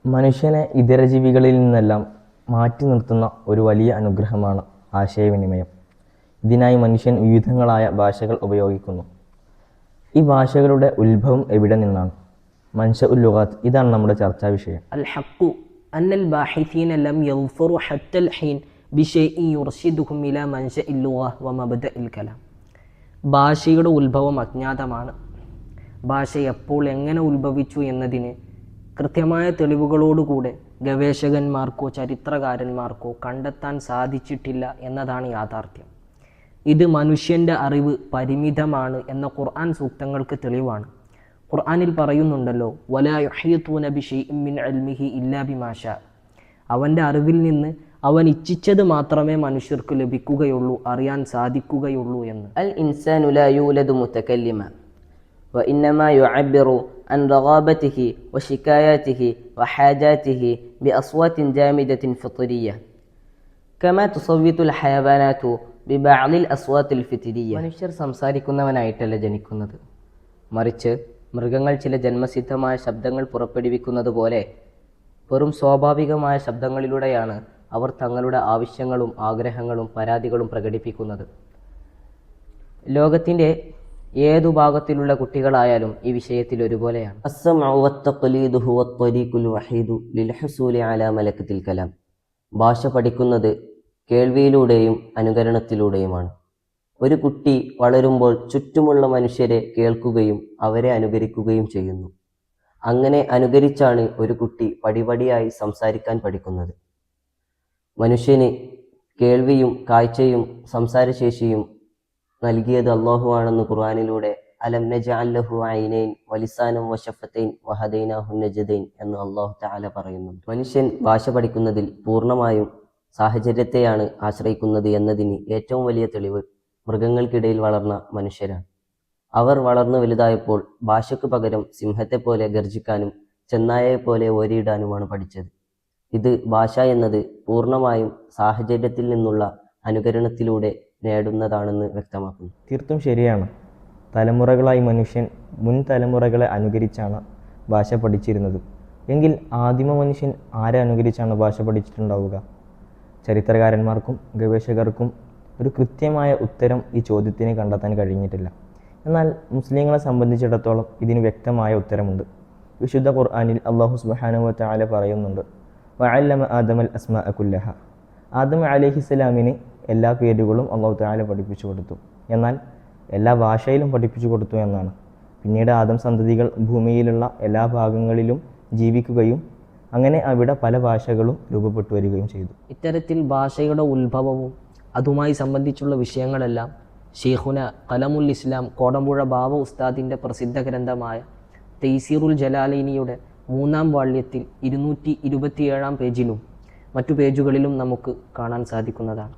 മനുഷ്യനെ ഇതര ജീവികളിൽ നിന്നെല്ലാം മാറ്റി നിർത്തുന്ന ഒരു വലിയ അനുഗ്രഹമാണ് ആശയവിനിമയം. ഇതിനായി മനുഷ്യൻ വിവിധങ്ങളായ ഭാഷകൾ ഉപയോഗിക്കുന്നു. ഈ ഭാഷകളുടെ ഉത്ഭവം എവിടെ നിന്നാണ്? മൻശഉൽ ലുഗാത്ത്, ഇതാണ് നമ്മുടെ ചർച്ചാ വിഷയം. അൽ ഹഖു അന്നൽ ബാഹിഥീന ലം യഗ്ഫറു ഹത്തൽ ഹീൻ ബിശൈഇൻ യുർശിദുഹും ഇലാ മൻശഇൽ ലുഗ വ മബ്ദഇൽ കലാം. ഭാഷയുടെ ഉത്ഭവം അജ്ഞാതമാണ്. ഭാഷ എപ്പോൾ എങ്ങനെ ഉത്ഭവിച്ചു എന്നതിന് കൃത്യമായ തെളിവുകളോടുകൂടെ ഗവേഷകന്മാർക്കോ ചരിത്രകാരന്മാർക്കോ കണ്ടെത്താൻ സാധിച്ചിട്ടില്ല എന്നതാണ് യാഥാർത്ഥ്യം. ഇത് മനുഷ്യൻ്റെ അറിവ് പരിമിതമാണ് എന്ന ഖുർആൻ സൂക്തങ്ങൾക്ക് തെളിവാണ്. ഖുർആനിൽ പറയുന്നുണ്ടല്ലോ, വലാ യുഹീതൂന ബിശൈഇൻ മിൻ ഇൽമിഹി ഇല്ലാ ബിമാ ശാ. അവൻ്റെ അറിവിൽ നിന്ന് അവൻ ഇച്ഛിച്ചത് മാത്രമേ മനുഷ്യർക്ക് ലഭിക്കുകയുള്ളൂ, അറിയാൻ സാധിക്കുകയുള്ളൂ എന്ന്. അൽ ഇൻസാനു ലാ യൂലദു മുതകല്ലിമ വഇന്നമാ യുഅബ്ബിറു അൻ റഗാബതിഹി വശികായാതിഹി വഹാജാതിഹി ബിഅസ്വാതിൻ ജാമിദത്തിൻ ഫിത്രിയ്യ കമാ തുസവ്വിതുൽ ഹയവാനാതു ബിബഅദിൽ അസ്വാത്തിൽ ഫിത്രിയ്യ. മനുഷ്യർ സംസാരിക്കുന്നവനായിട്ടല്ല ജനിക്കുന്നത്, മറിച്ച് മൃഗങ്ങൾ ചില ജന്മസിദ്ധമായ ശബ്ദങ്ങൾ പുറപ്പെടുവിക്കുന്നത് പോലെ വെറും സ്വാഭാവികമായ ശബ്ദങ്ങളിലൂടെയാണ് അവർ തങ്ങളുടെ ആവശ്യങ്ങളും ആഗ്രഹങ്ങളും പരാതികളും പ്രകടിപ്പിക്കുന്നത്. ലോകത്തിൻ്റെ ഏതു ഭാഗത്തിലുള്ള കുട്ടികളായാലും ഈ വിഷയത്തിൽ ഒരുപോലെയാണ്. ഭാഷ പഠിക്കുന്നത് കേൾവിയിലൂടെയും അനുകരണത്തിലൂടെയുമാണ്. ഒരു കുട്ടി വളരുമ്പോൾ ചുറ്റുമുള്ള മനുഷ്യരെ കേൾക്കുകയും അവരെ അനുകരിക്കുകയും ചെയ്യുന്നു. അങ്ങനെ അനുകരിച്ചാണ് ഒരു കുട്ടി പടിപടിയായി സംസാരിക്കാൻ പഠിക്കുന്നത്. മനുഷ്യന് കേൾവിയും കാഴ്ചയും സംസാരശേഷിയും നൽകിയത് അല്ലാഹു ആണെന്ന് ഖുർആനിലൂടെ അലം നജഅൽ ലഹു ഐനൈൻ വലിസാനം വശഫതൈൻ വഹദൈനാഹു നജ്ദൈൻ എന്ന് അല്ലാഹു തആല പറയുന്നുണ്ട്. മനുഷ്യൻ ഭാഷ പഠിക്കുന്നതിൽ പൂർണ്ണമായും സാഹചര്യത്തെയാണ് ആശ്രയിക്കുന്നത് എന്നതിന് ഏറ്റവും വലിയ തെളിവ് മൃഗങ്ങൾക്കിടയിൽ വളർന്ന മനുഷ്യരാണ്. അവർ വളർന്നു വലുതായപ്പോൾ ഭാഷയ്ക്ക് പകരം സിംഹത്തെപ്പോലെ ഗർജിക്കാനും ചെന്നായയെപ്പോലെ ഓരിയിടാനുമാണ് പഠിച്ചത്. ഇത് ഭാഷ എന്നത് പൂർണ്ണമായും സാഹചര്യത്തിൽ നിന്നുള്ള അനുകരണത്തിലൂടെ നേടുന്നതാണെന്ന് വ്യക്തമാക്കുന്നു. തീർത്തും ശരിയാണ്. തലമുറകളായി മനുഷ്യൻ മുൻ തലമുറകളെ അനുകരിച്ചാണ് ഭാഷ പഠിച്ചിരുന്നത്. എങ്കിൽ ആദിമ മനുഷ്യൻ ആരെ അനുകരിച്ചാണ് ഭാഷ പഠിച്ചിട്ടുണ്ടാവുക? ചരിത്രകാരന്മാർക്കും ഗവേഷകർക്കും ഒരു കൃത്യമായ ഉത്തരം ഈ ചോദ്യത്തിന് കണ്ടെത്താൻ കഴിഞ്ഞിട്ടില്ല. എന്നാൽ മുസ്ലിങ്ങളെ സംബന്ധിച്ചിടത്തോളം ഇതിന് വ്യക്തമായ ഉത്തരമുണ്ട്. വിശുദ്ധ ഖുർആനിൽ അല്ലാഹു സുബ്ഹാനഹു വ തആല പറയുന്നുണ്ട്, വഅല്ലമ ആദമൽ അസ്മാഅ കുല്ലഹ. ആദം അലൈഹിസ്സലാമിന് എല്ലാ പേരുകളും അല്ലാഹു തആല പഠിപ്പിച്ചു കൊടുത്തു. എന്നാൽ എല്ലാ ഭാഷയിലും പഠിപ്പിച്ചു കൊടുത്തു എന്നാണ്. പിന്നീട് ആദം സന്തതികൾ ഭൂമിയിലുള്ള എല്ലാ ഭാഗങ്ങളിലും ജീവിക്കുകയും അങ്ങനെ അവിടെ പല ഭാഷകളും രൂപപ്പെട്ടു വരികയും ചെയ്തു. ഇത്തരത്തിൽ ഭാഷയുടെ ഉത്ഭവവും അതുമായി സംബന്ധിച്ചുള്ള വിഷയങ്ങളെല്ലാം ഷെയ്ഖുന ഖലമുൽ ഇസ്ലാം കോടമ്പുഴ ബാവ ഉസ്താദിൻ്റെ പ്രസിദ്ധ ഗ്രന്ഥമായ തൈസീറുൽ ജലാലൈനിയുടെ 3-ാം വാള്യത്തിൽ 227-ാം പേജിലും മറ്റു പേജുകളിലും നമുക്ക് കാണാൻ സാധിക്കുന്നതാണ്.